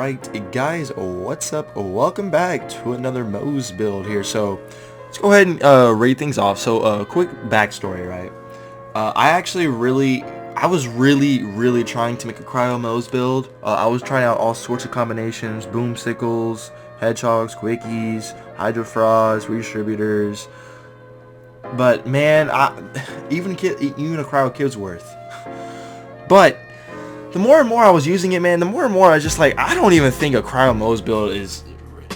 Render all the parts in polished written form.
Alright guys, what's up? Welcome back to another Moze build here. So let's go ahead and rate things off. So quick backstory, right? I was really trying to make a cryo Moze build. I was trying out all sorts of combinations, boomsticles, hedgehogs, quickies, hydrofrogs, redistributors. But man, even a cryo kid's worth. But the more and more I was using it, man, the more and more I was just like, I don't even think a cryo Moze build is,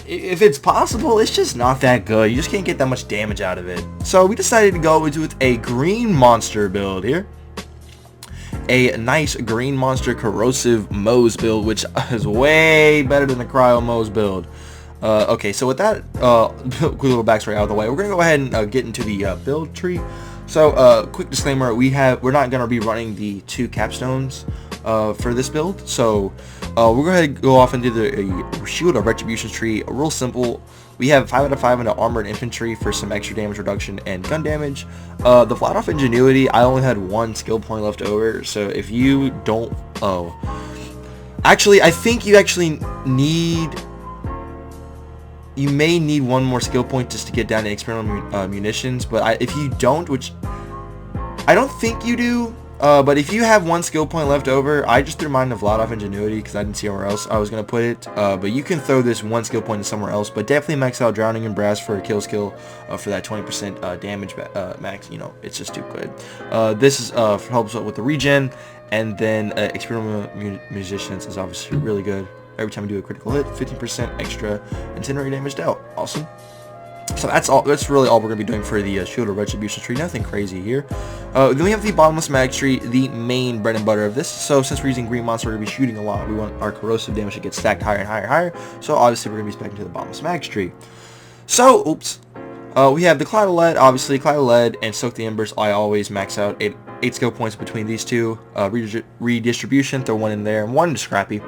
if it's possible, it's just not that good. You just can't get that much damage out of it. So we decided to go with a green monster build here. A nice green monster corrosive Moze build, which is way better than the cryo Moze build. Okay, so with that quick little backstory out of the way, we're gonna go ahead and get into the build tree. So quick disclaimer, we're not gonna be running the 2 capstones for this build. So we're going to go off and do the Shield of Retribution tree. Real simple. We have 5 out of 5 in the Armored Infantry for some extra damage reduction and gun damage. The Flat Off Ingenuity, I only had 1 skill point left over. So if you don't... Actually, I think you actually need... You may need 1 more skill point just to get down to experimental munitions. But if you don't, which I don't think you do, But if you have one skill point left over, I just threw mine to Vlad off Ingenuity because I didn't see where else I was going to put it. But you can throw this one skill point to somewhere else. But definitely max out Drowning in Brass for a kill skill for that 20% damage max. You know, it's just too good. This is helps out with the regen. And then Experimental Musicians is obviously really good. Every time you do a critical hit, 15% extra incendiary damage dealt. Awesome. So that's all. That's really all we're going to be doing for the Shield of Retribution tree. Nothing crazy here. Then we have the Bottomless Mag tree, the main bread and butter of this. So since we're using Green Monster, we're going to be shooting a lot. We want our corrosive damage to get stacked higher and higher and higher. So obviously we're going to be specking to the Bottomless Mag tree. So, oops. We have the Cloud of Lead, obviously Cloud of Lead, and Soak the Embers. I always max out 8 skill points between these two. Redistribution, throw one in there, and one to Scrappy.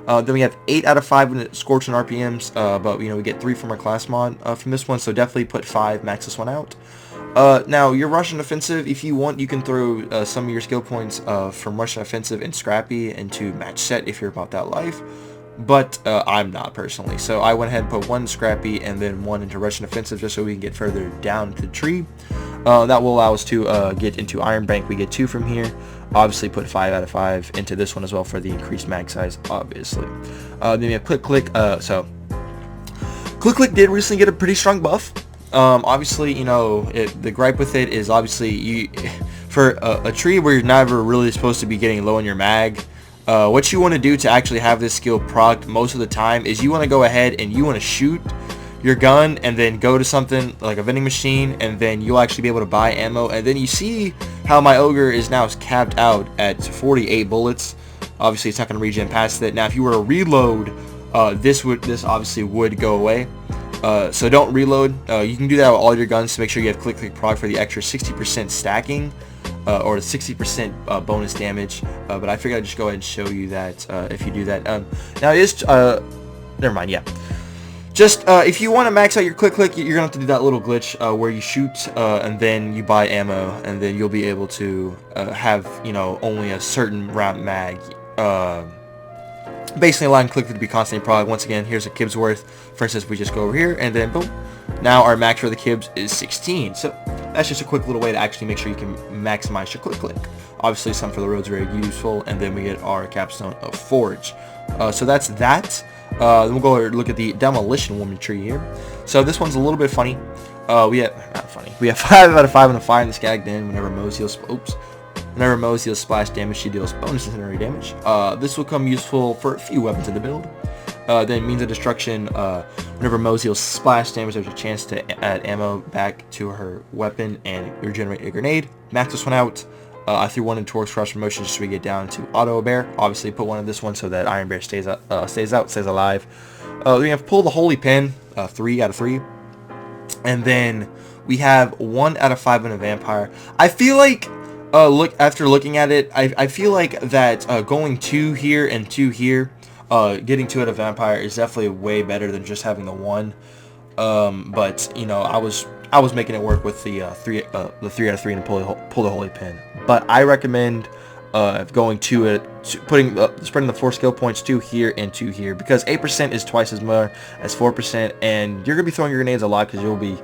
Then we have 8 out of 5 in Scorch and RPMs, but you know we get 3 from our class mod from this one, so definitely put 5, max this one out. Now your Russian Offensive, if you want, you can throw some of your skill points from Russian Offensive and Scrappy into Match Set if you're about that life. But I'm not personally, so I went ahead and put 1 Scrappy and then 1 into Russian Offensive just so we can get further down the tree. That will allow us to get into Iron Bank. We get 2 from here. Obviously put 5 out of 5 into this one as well for the increased mag size, obviously. Then we have Click Click. So Click Click did recently get a pretty strong buff. Obviously, you know, the gripe with it is obviously for a tree where you're never really supposed to be getting low on your mag. What you want to do to actually have this skill procced most of the time is you want to go ahead and you want to shoot your gun and then go to something like a vending machine, and then you'll actually be able to buy ammo. And then you see how my Ogre is now capped out at 48 bullets. Obviously it's not going to regen past it. Now if you were to reload, this obviously would go away. So don't reload. You can do that with all your guns to make sure you have Click Click proc for the extra 60% stacking. Or 60% bonus damage, but I figured I'd just go ahead and show you that if you do that. Now it is, never mind, yeah. Just, if you want to max out your Click Click, you're going to have to do that little glitch where you shoot and then you buy ammo, and then you'll be able to have, you know, only a certain round mag. Basically allowing Click Click to be constantly prog. Once again, here's a Kib's worth. For instance, we just go over here, and then boom. Now our max for the Kibs is 16. So that's just a quick little way to actually make sure you can maximize your Click Click. Obviously, some for the roads very useful, and then we get our capstone of Forge. So that's that. Then we'll go look at the Demolition Woman tree here. So this one's a little bit funny. We have 5 out of 5 on the fire and the Skagged in whenever Moze heals. Whenever Moze deals splash damage, she deals bonus incendiary damage. This will come useful for a few weapons in the build. Then Means of Destruction, whenever Moze deals splash damage, there's a chance to add ammo back to her weapon and regenerate a grenade. Max this one out. I threw 1 in Torx Cross Promotion just so we get down to Auto Bear. Obviously put 1 in this one so that Iron Bear stays alive. We have Pull the Holy Pin, 3 out of 3. And then we have 1 out of 5 in a Vampire. I feel like after looking at it, I feel like that going 2 here and 2 here, getting 2 out of Vampire is definitely way better than just having the 1. But you know, I was making it work with the 3 out of 3 and pull the Holy Pin. But I recommend going spreading the 4 skill points 2 here and 2 here, because 8% is twice as much as 4%, and you're gonna be throwing your grenades a lot because you'll be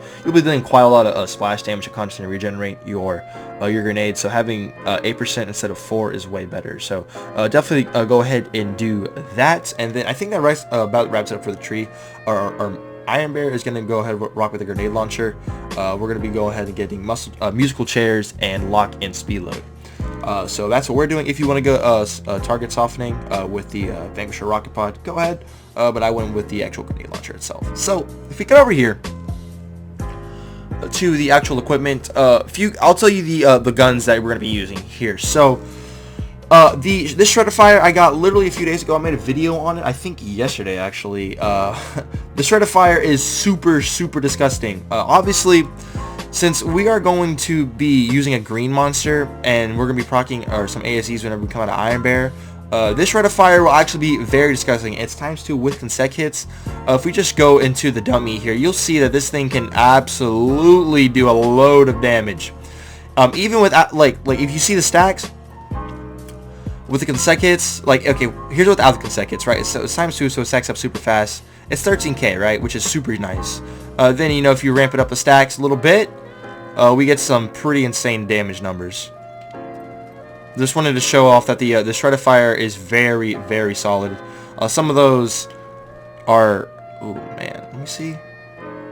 doing quite a lot of splash damage to constantly regenerate your grenades. So having 8% instead of 4 is way better. So definitely go ahead and do that. And then I think that about wraps it up for the tree. Our Iron Bear is going to go ahead and rock with a grenade launcher. We're going to be going ahead and getting musical chairs and lock and speed load. So that's what we're doing. If you want to go target softening with the Vanquisher rocket pod, go ahead. But I went with the actual grenade launcher itself. So if we get over here to the actual equipment, I'll tell you the guns that we're going to be using here. So this Shredder Fire I got literally a few days ago. I made a video on it, I think yesterday actually. The Shredder Fire is super disgusting. Obviously, since we are going to be using a green monster and we're going to be proccing some ASEs whenever we come out of Iron Bear, this Shredder Fire will actually be very disgusting. It's ×2 with consec hits. If we just go into the dummy here, you'll see that this thing can absolutely do a load of damage. Even without, like if you see the stacks, with the consec hits, like, okay, here's without the consec hits, right? So it's ×2, so it stacks up super fast. It's 13k, right? Which is super nice. Then, you know, if you ramp it up the stacks a little bit, we get some pretty insane damage numbers. Just wanted to show off that the Shred of Fire is very, very solid. Some of those are... Oh, man. Let me see.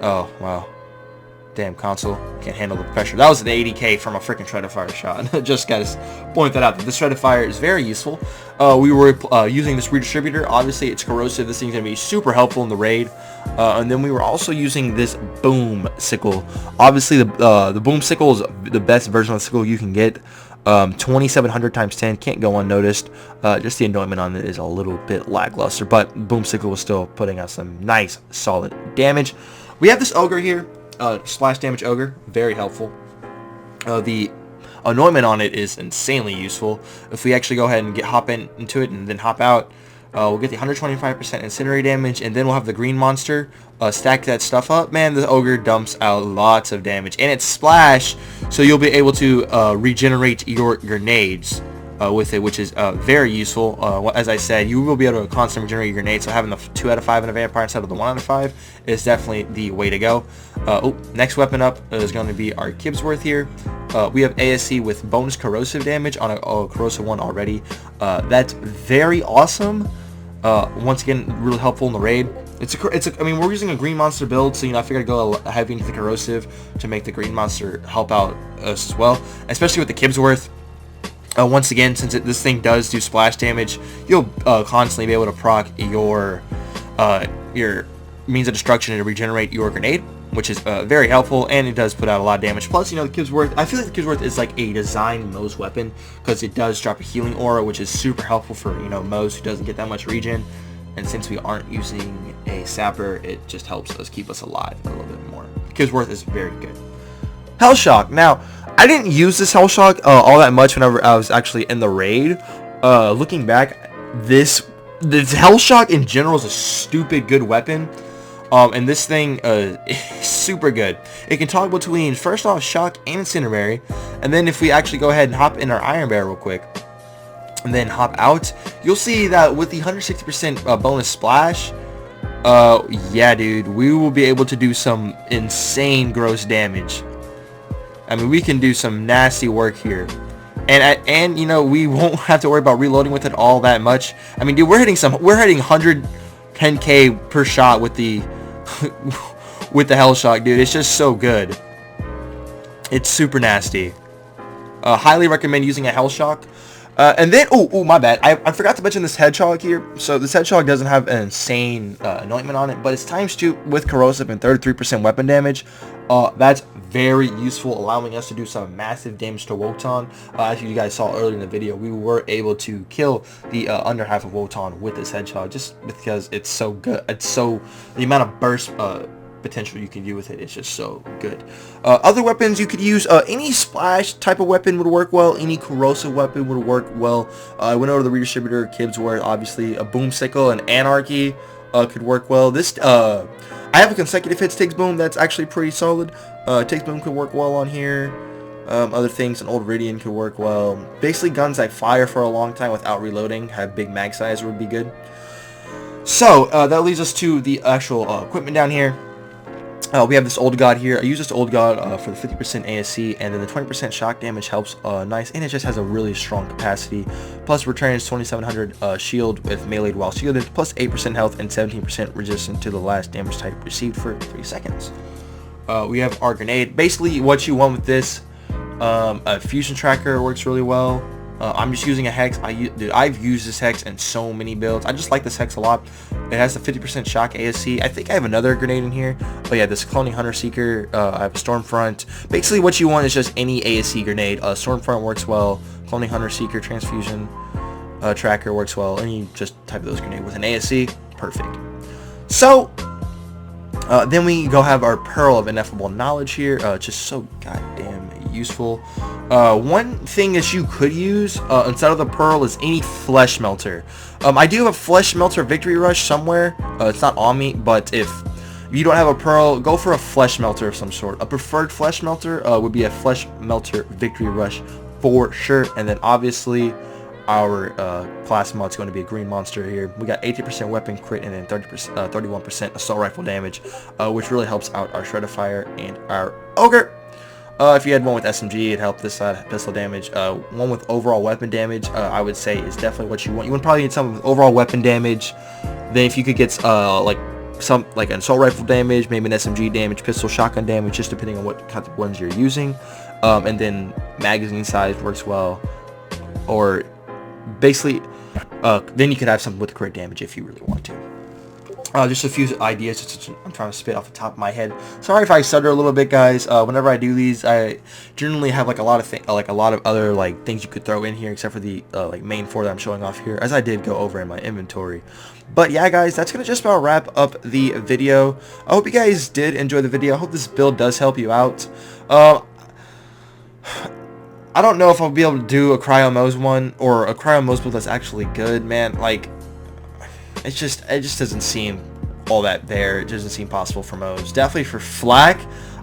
Oh, wow. Damn, console. Can't handle the pressure. That was an 80k from a freaking Shred of Fire shot. Just gotta point that out. The Shred of Fire is very useful. We were using this redistributor. Obviously, it's corrosive. This thing's gonna be super helpful in the raid. And then we were also using this boom sickle. Obviously, the boom sickle is the best version of the sickle you can get. 2700 times 10 can't go unnoticed. Just the anointment on it is a little bit lackluster, but boom sickle was still putting out some nice solid damage. We have this ogre here, splash damage ogre, very helpful. The anointment on it is insanely useful. If we actually go ahead and hop into it and then hop out, we'll get the 125% incendiary damage, and then we'll have the green monster stack that stuff up. Man, the ogre dumps out lots of damage, and it's splash, so you'll be able to regenerate your grenades with it, which is very useful. As I said, you will be able to constantly regenerate your grenades, so having the 2 out of 5 in a vampire instead of the 1 out of 5 is definitely the way to go. Next weapon up is going to be our Kibsworth here. We have ASC with bonus corrosive damage on a corrosive one already. That's very awesome. Once again, really helpful in the raid. I mean, we're using a green monster build, so I figured I'd go heavy into the corrosive to make the green monster help out us as well, especially with the Kibsworth. Once again, since this thing does do splash damage, you'll constantly be able to proc your means of destruction to regenerate your grenade, which is very helpful, and it does put out a lot of damage. Plus, the Kibsworth, I feel like the Kibsworth is like a design Moze weapon, because it does drop a healing aura, which is super helpful for, Moze, who doesn't get that much regen. And since we aren't using a sapper, it just helps us keep us alive a little bit more. Kibsworth is very good. Hellshock. Now, I didn't use this Hellshock all that much whenever I was actually in the raid. Looking back, this Hellshock in general is a stupid good weapon. And this thing is super good. It can toggle between, first off, shock and incendiary. And then if we actually go ahead and hop in our iron bear real quick, and then hop out, you'll see that with the 160% bonus splash, yeah, dude, we will be able to do some insane gross damage. I mean, we can do some nasty work here. And we won't have to worry about reloading with it all that much. I mean, dude, we're hitting 110k per shot with the with the Hellshock, dude. It's just so good. It's super nasty. Highly recommend using a Hellshock. And then, oh, my bad. I forgot to mention this Hedgehog here. So this Hedgehog doesn't have an insane anointment on it, but it's ×2 with corrosive and 33% weapon damage. That's very useful, allowing us to do some massive damage to Wotan. As you guys saw earlier in the video, we were able to kill the under half of Wotan with this Hedgehog, just because it's so good. The amount of burst potential you can do with it is just so good. Other weapons you could use, any splash type of weapon would work well, any corrosive weapon would work well. I went over to the redistributor, Kibsworth, obviously a boom sickle and anarchy could work well. This I have a consecutive hits takes boom that's actually pretty solid. Takes boom could work well on here. Other things, an old Ridian could work well. Basically guns that fire for a long time without reloading, have big mag size would be good. So that leads us to the actual equipment down here. We have this old god here. I use this old god for the 50% ASC, and then the 20% shock damage helps nice, and it just has a really strong capacity. Plus returns 2700 shield with melee while shielded, plus 8% health and 17% resistance to the last damage type received for 3 seconds. We have our grenade. Basically what you want with this, a fusion tracker works really well. I'm just using a hex. I've used this hex in so many builds. I just like this hex a lot. It has the 50% shock ASC. I think I have another grenade in here. But yeah, this cloning hunter seeker. I have a stormfront. Basically, what you want is just any ASC grenade. Stormfront works well. Cloning hunter seeker, transfusion tracker works well. Any just type of those grenade with an ASC, perfect. So then we go have our pearl of ineffable knowledge here. Just so goddamn useful. One thing that you could use instead of the pearl is any flesh melter. I do have a flesh melter victory rush somewhere. It's not on me, but if you don't have a pearl, go for a flesh melter of some sort. A preferred flesh melter would be a flesh melter victory rush for sure. And then obviously our class mod is going to be a green monster here. We got 80% weapon crit and then 31% assault rifle damage, which really helps out our Shred of Fire and our ogre. If you had one with SMG, it helped this side, pistol damage. One with overall weapon damage, I would say is definitely what you want. You would probably need something with overall weapon damage. Then if you could get like an assault rifle damage, maybe an SMG damage, pistol, shotgun damage, just depending on what kind of ones you're using. And then magazine size works well. Or basically, then you could have something with crit damage if you really want to. Just a few ideas. I'm trying to spit off the top of my head. Sorry if I stutter a little bit, guys. Whenever I do these, I generally have like a lot of other like things you could throw in here, except for the like main 4 that I'm showing off here, as I did go over in my inventory. But yeah, guys, that's gonna just about wrap up the video. I hope you guys did enjoy the video. I hope this build does help you out. I don't know if I'll be able to do a Cryo Moze one or a Cryo Moze build that's actually good, man. Like, it just doesn't seem all that there. It doesn't seem possible for Moze. Definitely for Flak,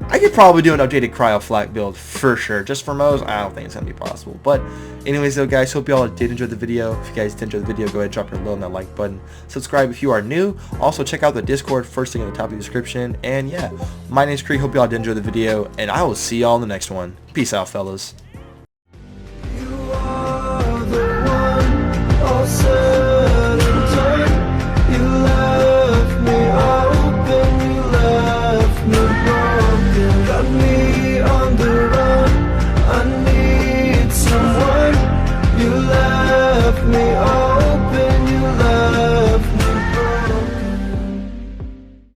I could probably do an updated Cryo Flak build for sure. Just for Moze, I don't think it's gonna be possible. But anyways, though, guys, hope you all did enjoy the video. If you guys did enjoy the video, go ahead and drop your little on that like button. Subscribe if you are new. Also, check out the Discord, first thing in the top of the description. And yeah, my name's Kree. Hope you all did enjoy the video, and I will see y'all in the next one. Peace out, fellas.